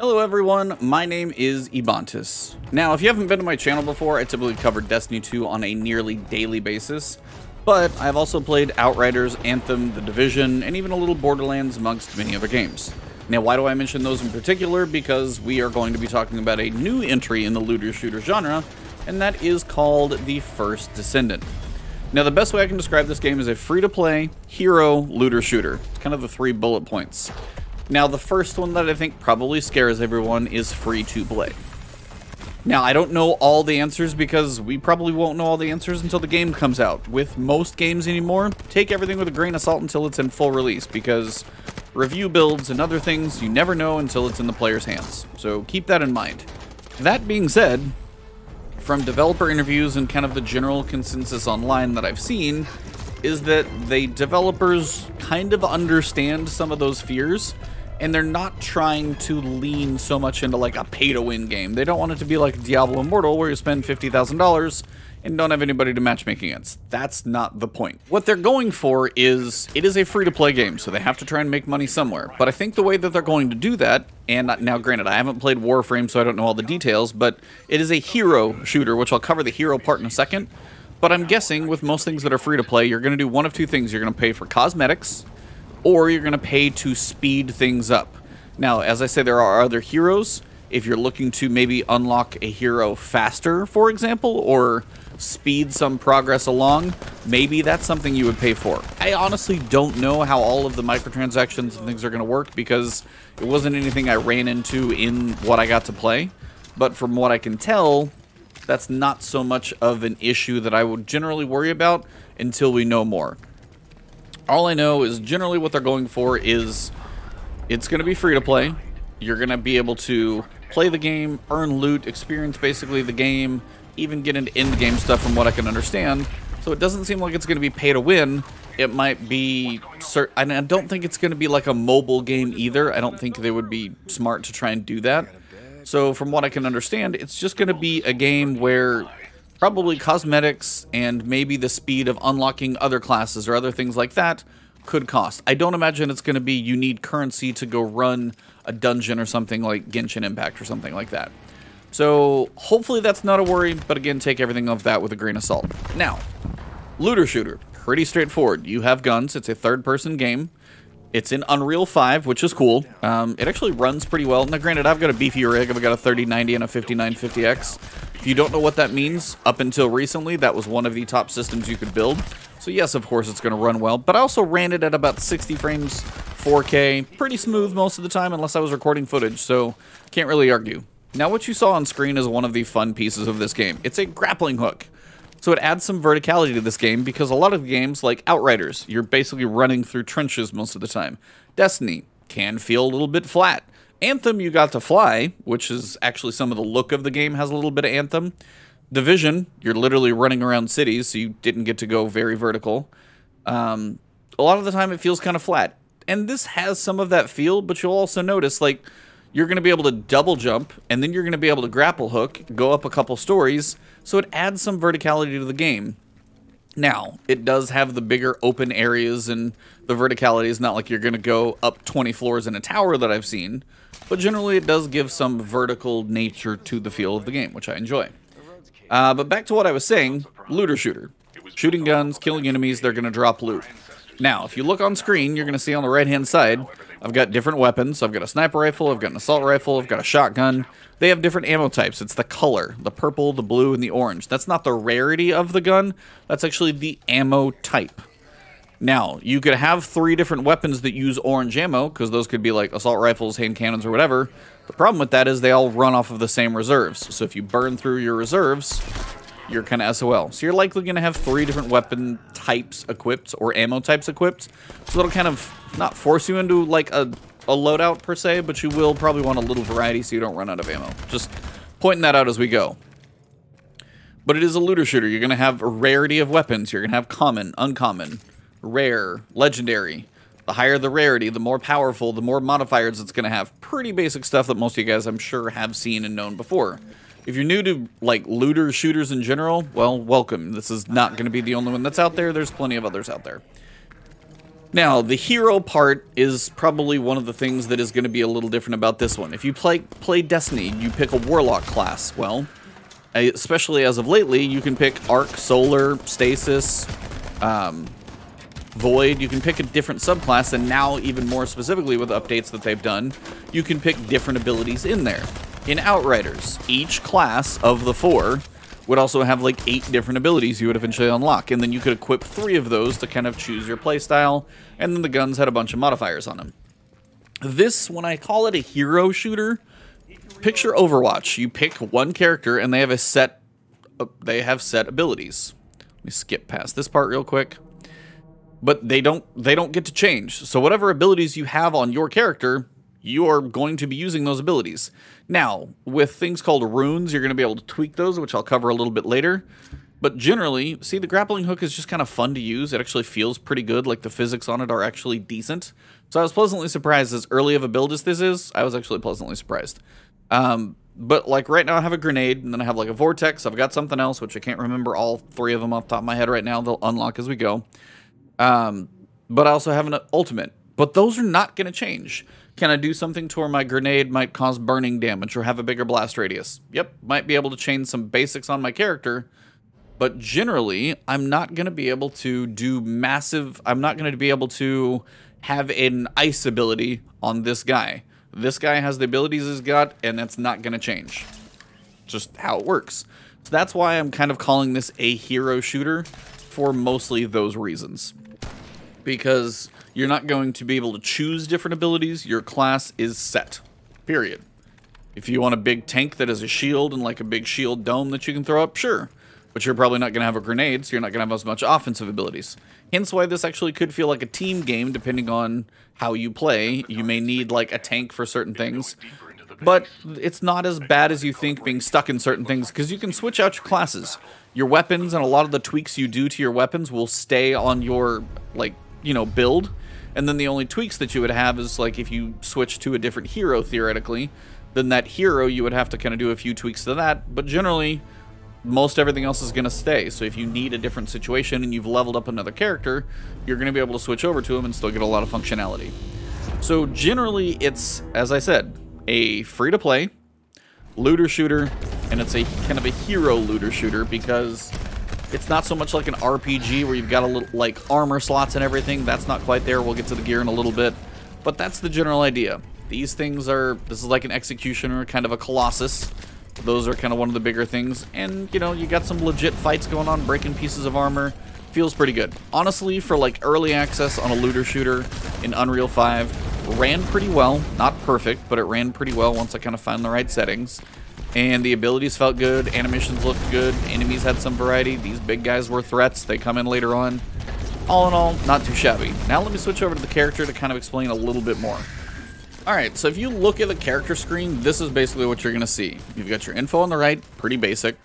Hello everyone, my name is Ebontis. Now, if you haven't been to my channel before, I typically cover Destiny 2 on a nearly daily basis, but I've also played Outriders, Anthem, The Division, and even a little Borderlands amongst many other games. Now, why do I mention those in particular? Because we are going to be talking about a new entry in the looter-shooter genre, and that is called the first Descendant. Now, the best way I can describe this game is a free-to-play, hero, looter-shooter. It's kind of the 3 bullet points. Now, the first one that I think probably scares everyone is free-to-play. Now, I don't know all the answers because we probably won't know all the answers until the game comes out. With most games anymore, take everything with a grain of salt until it's in full release, because review builds and other things, you never know until it's in the player's hands. So keep that in mind. That being said, from developer interviews and kind of the general consensus online that I've seen, is that the developers kind of understand some of those fears, and they're not trying to lean so much into like a pay-to-win game. They don't want it to be like Diablo Immortal where you spend $50,000 and don't have anybody to matchmake against. That's not the point. What they're going for is, it is a free-to-play game, so they have to try and make money somewhere. But I think the way that they're going to do that, and now granted, I haven't played Warframe, so I don't know all the details, but it is a hero shooter, which I'll cover the hero part in a second. But I'm guessing with most things that are free-to-play, you're going to do one of two things. You're going to pay for cosmetics, or you're going to pay to speed things up. Now, as I say, there are other heroes. If you're looking to maybe unlock a hero faster, for example, or speed some progress along, maybe that's something you would pay for. I honestly don't know how all of the microtransactions and things are going to work because it wasn't anything I ran into in what I got to play. But from what I can tell, that's not so much of an issue that I would generally worry about until we know more. All I know is generally what they're going for is it's going to be free to play. You're going to be able to play the game, earn loot, experience basically the game, even get into end game stuff from what I can understand. So it doesn't seem like it's going to be pay to win. It might be, and I don't think it's going to be like a mobile game either. I don't think they would be smart to try and do that. So from what I can understand, it's just going to be a game where probably cosmetics and maybe the speed of unlocking other classes or other things like that could cost. I don't imagine it's going to be you need currency to go run a dungeon or something like Genshin Impact or something like that. So hopefully that's not a worry, but again, take everything of that with a grain of salt. Now, looter shooter, pretty straightforward. You have guns. It's a third-person game. It's in Unreal 5, which is cool. It actually runs pretty well. Now, granted, I've got a beefier rig. I've got a 3090 and a 5950X. If you don't know what that means, up until recently, that was one of the top systems you could build. So yes, of course, it's going to run well. But I also ran it at about 60 frames, 4K. Pretty smooth most of the time, unless I was recording footage. So can't really argue. Now, what you saw on screen is one of the fun pieces of this game. It's a grappling hook. So it adds some verticality to this game because a lot of games, like Outriders, you're basically running through trenches most of the time. Destiny can feel a little bit flat. Anthem, you got to fly, which is actually some of the look of the game has a little bit of Anthem. Division, you're literally running around cities, so you didn't get to go very vertical. A lot of the time it feels kind of flat. And this has some of that feel, but you'll also notice, like, you're going to be able to double jump, and then you're going to be able to grapple hook, go up a couple stories, so it adds some verticality to the game. Now, it does have the bigger open areas, and the verticality is not like you're going to go up 20 floors in a tower that I've seen, but generally it does give some vertical nature to the feel of the game, which I enjoy. But back to what I was saying, looter shooter. Shooting guns, killing enemies, they're going to drop loot. Now, if you look on screen, you're going to see on the right-hand side, I've got different weapons. I've got a sniper rifle, I've got an assault rifle, I've got a shotgun. They have different ammo types. It's the color, the purple, the blue, and the orange. That's not the rarity of the gun. That's actually the ammo type. Now, you could have 3 different weapons that use orange ammo, because those could be like assault rifles, hand cannons, or whatever. The problem with that is they all run off of the same reserves. So if you burn through your reserves, you're kind of SOL. So you're likely going to have 3 different weapon types equipped, or ammo types equipped. So it'll kind of not force you into like a loadout per se, but you will probably want a little variety so you don't run out of ammo. Just pointing that out as we go. But it is a looter shooter. You're going to have a rarity of weapons. You're going to have common, uncommon, rare, legendary. The higher the rarity, the more powerful, the more modifiers it's going to have. Pretty basic stuff that most of you guys, I'm sure, have seen and known before. If you're new to, like, looter shooters in general, well, welcome. This is not going to be the only one that's out there. There's plenty of others out there. Now, the hero part is probably one of the things that is going to be a little different about this one. If you play Destiny, you pick a Warlock class. Well, especially as of lately, you can pick Arc, Solar, Stasis, Void. You can pick a different subclass, and now even more specifically with updates that they've done, you can pick different abilities in there. In Outriders, each class of the 4 would also have like 8 different abilities you would eventually unlock, and then you could equip 3 of those to kind of choose your playstyle, and then the guns had a bunch of modifiers on them. This, when I call it a hero shooter, picture Overwatch. You pick one character and they have set abilities. Let me skip past this part real quick. But they don't get to change. So whatever abilities you have on your character, you are going to be using those abilities. Now, with things called runes, you're going to be able to tweak those, which I'll cover a little bit later. But generally, see, the grappling hook is just kind of fun to use. It actually feels pretty good. Like, the physics on it are actually decent. So I was pleasantly surprised. As early of a build as this is, I was actually pleasantly surprised. But like right now I have a grenade, and then I have like a vortex. I've got something else, which I can't remember all 3 of them off the top of my head right now. They'll unlock as we go. But I also have an ultimate. But those are not going to change. Can I do something to where my grenade might cause burning damage or have a bigger blast radius? Yep, might be able to change some basics on my character. But generally, I'm not going to be able to do massive... I'm not going to be able to have an ice ability on this guy. This guy has the abilities he's got, and that's not going to change. Just how it works. So that's why I'm kind of calling this a hero shooter for mostly those reasons. Because you're not going to be able to choose different abilities. Your class is set. Period. If you want a big tank that has a shield and like a big shield dome that you can throw up, sure. But you're probably not going to have a grenade, so you're not going to have as much offensive abilities. Hence why this actually could feel like a team game depending on how you play. You may need like a tank for certain things. But it's not as bad as you think being stuck in certain things, because you can switch out your classes. Your weapons and a lot of the tweaks you do to your weapons will stay on your, like, you know, build. And then the only tweaks that you would have is like if you switch to a different hero theoretically, then that hero you would have to kind of do a few tweaks to that. But generally, most everything else is going to stay. So if you need a different situation and you've leveled up another character, you're going to be able to switch over to him and still get a lot of functionality. So generally, it's, as I said, a free-to-play looter shooter, and it's a kind of a hero looter shooter because it's not so much like an RPG where you've got a little like armor slots and everything. That's not quite there. We'll get to the gear in a little bit, but that's the general idea. These things are, this is like an Executioner, kind of a Colossus. Those are kind of one of the bigger things, and you know, you got some legit fights going on, breaking pieces of armor. Feels pretty good. Honestly, for like early access on a looter shooter in Unreal 5, ran pretty well. Not perfect, but it ran pretty well once I kind of found the right settings. And the abilities felt good, animations looked good, enemies had some variety. These big guys were threats, they come in later on. All in all, not too shabby. Now let me switch over to the character to kind of explain a little bit more. Alright, so if you look at the character screen, this is basically what you're going to see. You've got your info on the right, pretty basic.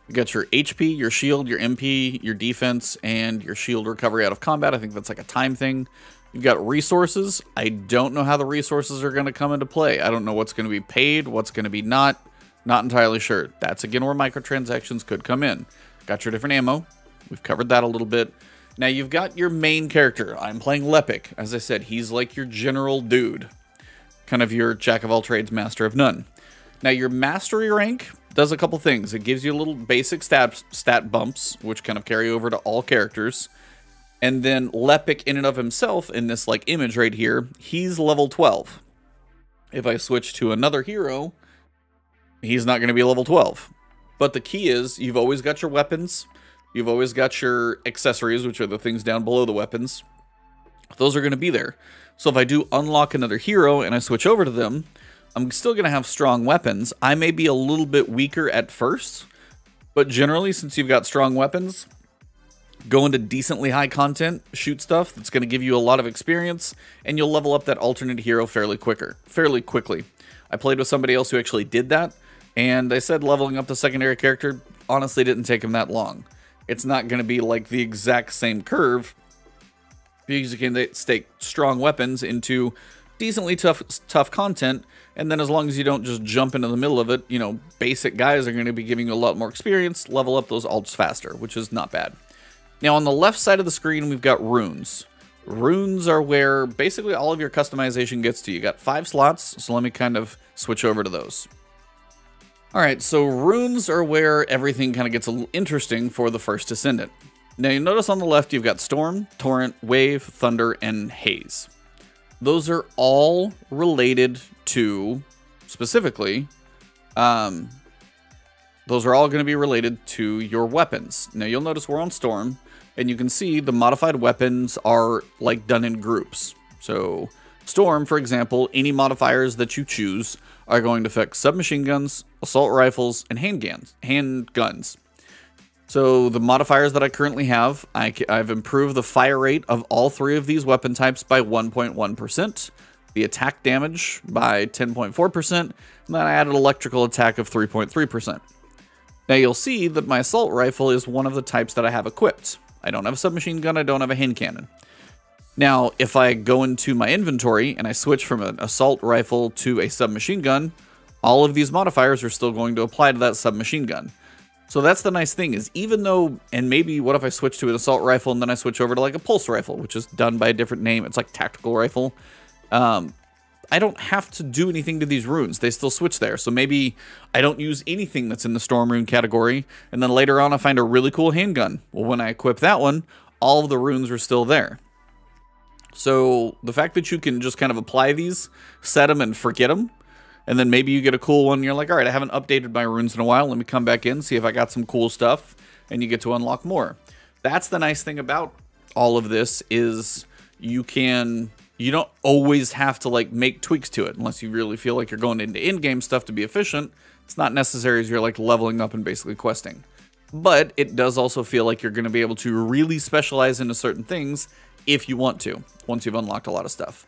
You've got your HP, your shield, your MP, your defense, and your shield recovery out of combat. I think that's like a time thing. You've got resources. I don't know how the resources are going to come into play. I don't know what's going to be paid, what's going to be not. Not entirely sure. That's again where microtransactions could come in. Got your different ammo. We've covered that a little bit. Now you've got your main character. I'm playing Lepic. As I said, he's like your general dude. Kind of your jack of all trades, master of none. Now your mastery rank does a couple things. It gives you a little basic stat bumps, which kind of carry over to all characters. And then Lepic in and of himself, in this like image right here, he's level 12. If I switch to another hero, he's not going to be level 12. But the key is, you've always got your weapons. You've always got your accessories, which are the things down below the weapons. Those are going to be there. So if I do unlock another hero and I switch over to them, I'm still going to have strong weapons. I may be a little bit weaker at first, but generally, since you've got strong weapons, go into decently high content, shoot stuff that's going to give you a lot of experience, and you'll level up that alternate hero fairly quickly. I played with somebody else who actually did that, and they said leveling up the secondary character honestly didn't take him that long. It's not going to be like the exact same curve, because you can stake strong weapons into decently tough content, and then as long as you don't just jump into the middle of it, you know, basic guys are going to be giving you a lot more experience, level up those alts faster, which is not bad. Now on the left side of the screen, we've got runes. Runes are where basically all of your customization gets to. You got 5 slots, so let me kind of switch over to those. All right, so runes are where everything kind of gets a little interesting for the first Descendant. Now you notice on the left you've got Storm, Torrent, Wave, Thunder, and Haze. Those are all related to, specifically, those are all going to be related to your weapons. Now you'll notice we're on Storm, and you can see the modified weapons are like done in groups. So Storm, for example, any modifiers that you choose are going to affect submachine guns, assault rifles, and handguns. So the modifiers that I currently have, I've improved the fire rate of all 3 of these weapon types by 1.1%, the attack damage by 10.4%, and then I added electrical attack of 3.3%. Now you'll see that my assault rifle is one of the types that I have equipped. I don't have a submachine gun, I don't have a hand cannon. Now, if I go into my inventory and I switch from an assault rifle to a submachine gun, all of these modifiers are still going to apply to that submachine gun. So that's the nice thing is even though, and maybe what if I switch to an assault rifle and then I switch over to like a pulse rifle, which is done by a different name. It's like tactical rifle. I don't have to do anything to these runes. They still switch there. So maybe I don't use anything that's in the storm rune category. And then later on I find a really cool handgun. Well, when I equip that one, all of the runes are still there. So the fact that you can just kind of apply these, set them and forget them, and then maybe you get a cool one and you're like, all right, I haven't updated my runes in a while. Let me come back in, see if I got some cool stuff, and you get to unlock more. That's the nice thing about all of this is you don't always have to like make tweaks to it unless you really feel like you're going into in-game stuff to be efficient. It's not necessary as you're like leveling up and basically questing. But it does also feel like you're going to be able to really specialize into certain things if you want to, once you've unlocked a lot of stuff.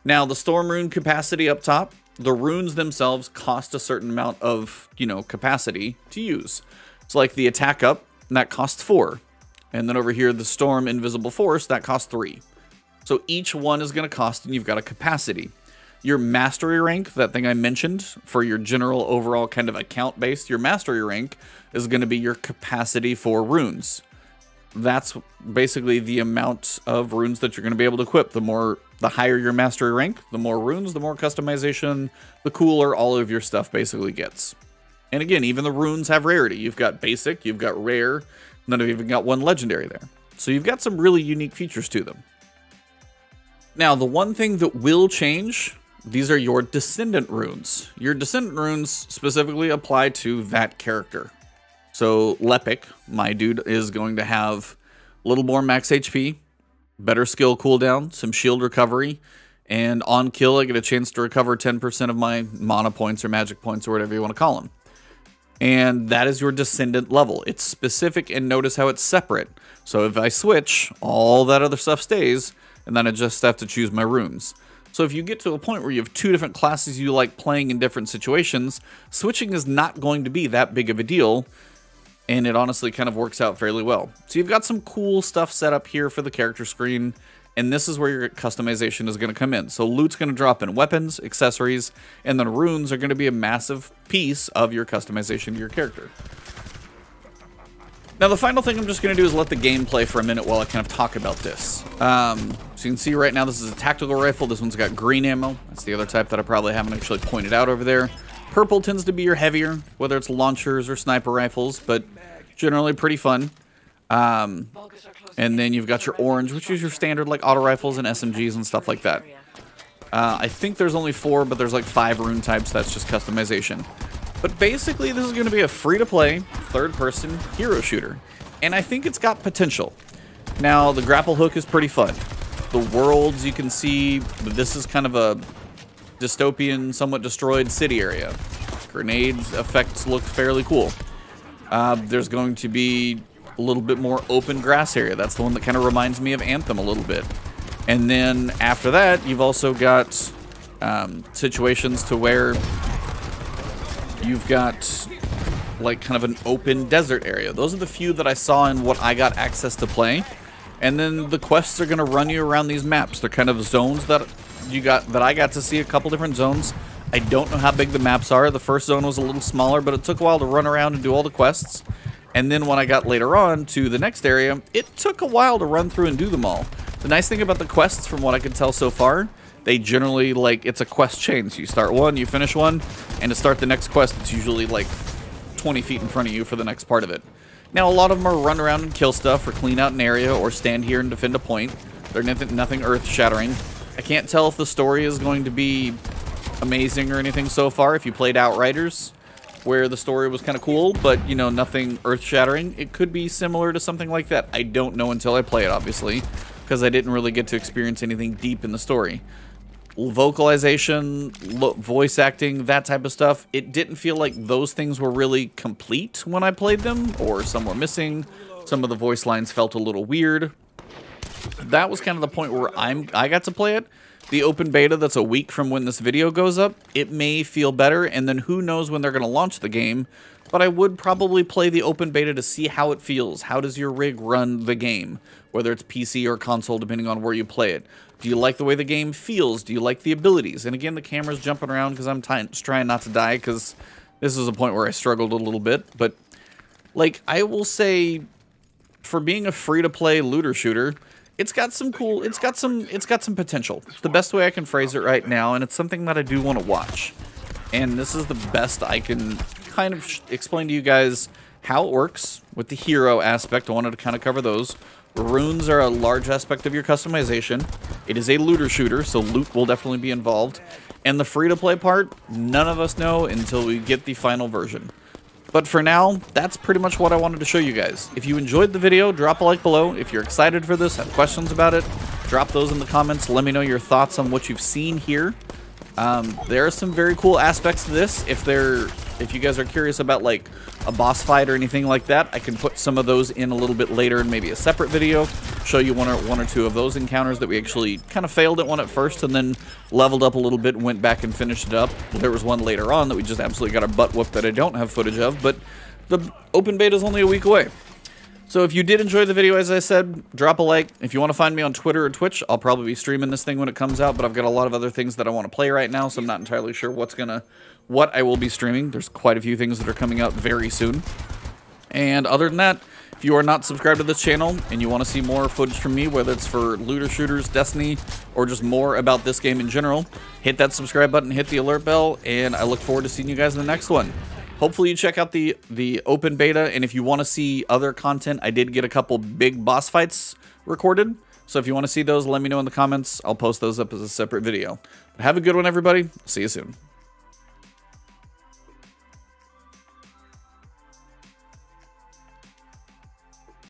Now, the storm rune capacity up top, the runes themselves cost a certain amount of, capacity to use. So like the attack up, that costs 4. And then over here, the storm invisible force, that costs 3. So each one is going to cost, and you've got a capacity. Your mastery rank, that thing I mentioned, for your general overall kind of account base, your mastery rank is going to be your capacity for runes. That's basically the amount of runes that you're going to be able to equip. The higher your mastery rank, the more runes, the more customization, the cooler all of your stuff basically gets. And again, even the runes have rarity. You've got basic, you've got rare, and then I've even got one legendary there. So you've got some really unique features to them. Now, the one thing that will change, these are your Descendant runes. Your Descendant runes specifically apply to that character. So Lepic, my dude, is going to have a little more max HP, better skill cooldown, some shield recovery, and on kill I get a chance to recover 10% of my mana points or magic points or whatever you want to call them. And that is your Descendant level. It's specific, and notice how it's separate. So if I switch, all that other stuff stays, and then I just have to choose my runes. So if you get to a point where you have 2 different classes you like playing in different situations, switching is not going to be that big of a deal. And it honestly kind of works out fairly well. So you've got some cool stuff set up here for the character screen, and this is where your customization is going to come in. So loot's going to drop in weapons, accessories, and then runes are going to be a massive piece of your customization of your character. Now the final thing I'm just going to do is let the game play for a minute while I kind of talk about this. So you can see right now this is a tactical rifle. This one's got green ammo. That's the other type that I probably haven't actually pointed out over there. Purple tends to be your heavier, whether it's launchers or sniper rifles, but generally pretty fun. And then you've got your orange, which is your standard like auto rifles and SMGs and stuff like that. I think there's only 4, but there's like 5 rune types. That's just customization. But basically, this is going to be a free-to-play, third-person hero shooter. And I think it's got potential. Now, the grapple hook is pretty fun. The worlds, you can see, this is kind of a dystopian, somewhat destroyed city area. Grenades effects look fairly cool. There's going to be a little bit more open grass area. That's the one that kind of reminds me of Anthem a little bit. And then after that, you've also got situations to where you've got like kind of an open desert area. Those are the few that I saw in what I got access to play. And then the quests are going to run you around these maps. They're kind of zones that I got to see, a couple different zones. I don't know how big the maps are. The first zone was a little smaller, but it took a while to run around and do all the quests. And then when I got later on to the next area, it took a while to run through and do them all. The nice thing about the quests, from what I can tell so far, they generally, like, it's a quest chain. So you start one, you finish one, and to start the next quest, it's usually like 20 feet in front of you for the next part of it. Now, a lot of them are run around and kill stuff, or clean out an area, or stand here and defend a point. They're nothing earth-shattering. I can't tell if the story is going to be amazing or anything so far. If you played Outriders, where the story was kind of cool, but, you know, nothing earth-shattering, it could be similar to something like that. I don't know until I play it, obviously, because I didn't really get to experience anything deep in the story. Vocalization, voice acting, that type of stuff, it didn't feel like those things were really complete when I played them, or some were missing. Some of the voice lines felt a little weird. That was kind of the point where I got to play it. The open beta that's a week from when this video goes up, it may feel better, and then who knows when they're going to launch the game, but I would probably play the open beta to see how it feels. How does your rig run the game, whether it's PC or console, depending on where you play it. Do you like the way the game feels? Do you like the abilities? And again, the camera's jumping around because I'm just trying not to die, because this is a point where I struggled a little bit, but like, I will say, for being a free-to-play looter shooter, it's got some cool, it's got some potential. It's the best way I can phrase it right now, and it's something that I do want to watch. And this is the best I can kind of explain to you guys how it works with the hero aspect. I wanted to kind of cover those. Runes are a large aspect of your customization. It is a looter shooter, so loot will definitely be involved. And the free-to-play part, none of us know until we get the final version. But for now, that's pretty much what I wanted to show you guys. If you enjoyed the video, drop a like below. If you're excited for this, have questions about it, drop those in the comments. Let me know your thoughts on what you've seen here. There are some very cool aspects to this. If you guys are curious about like a boss fight or anything like that, I can put some of those in a little bit later in maybe a separate video. Show you one or two of those encounters that we actually kind of failed at one at first and then leveled up a little bit and went back and finished it up. There was one later on that we just absolutely got our butt whooped that I don't have footage of, but the open beta is only a week away. So if you did enjoy the video, as I said, drop a like. If you want to find me on Twitter or Twitch, I'll probably be streaming this thing when it comes out, but I've got a lot of other things that I want to play right now, so I'm not entirely sure what I will be streaming. There's quite a few things that are coming out very soon. And other than that, if you are not subscribed to this channel and you want to see more footage from me, whether it's for looter shooters, Destiny, or just more about this game in general, hit that subscribe button, hit the alert bell, and I look forward to seeing you guys in the next one. Hopefully you check out the open beta, and if you want to see other content, I did get a couple big boss fights recorded. So if you want to see those, let me know in the comments. I'll post those up as a separate video. But have a good one, everybody. See you soon.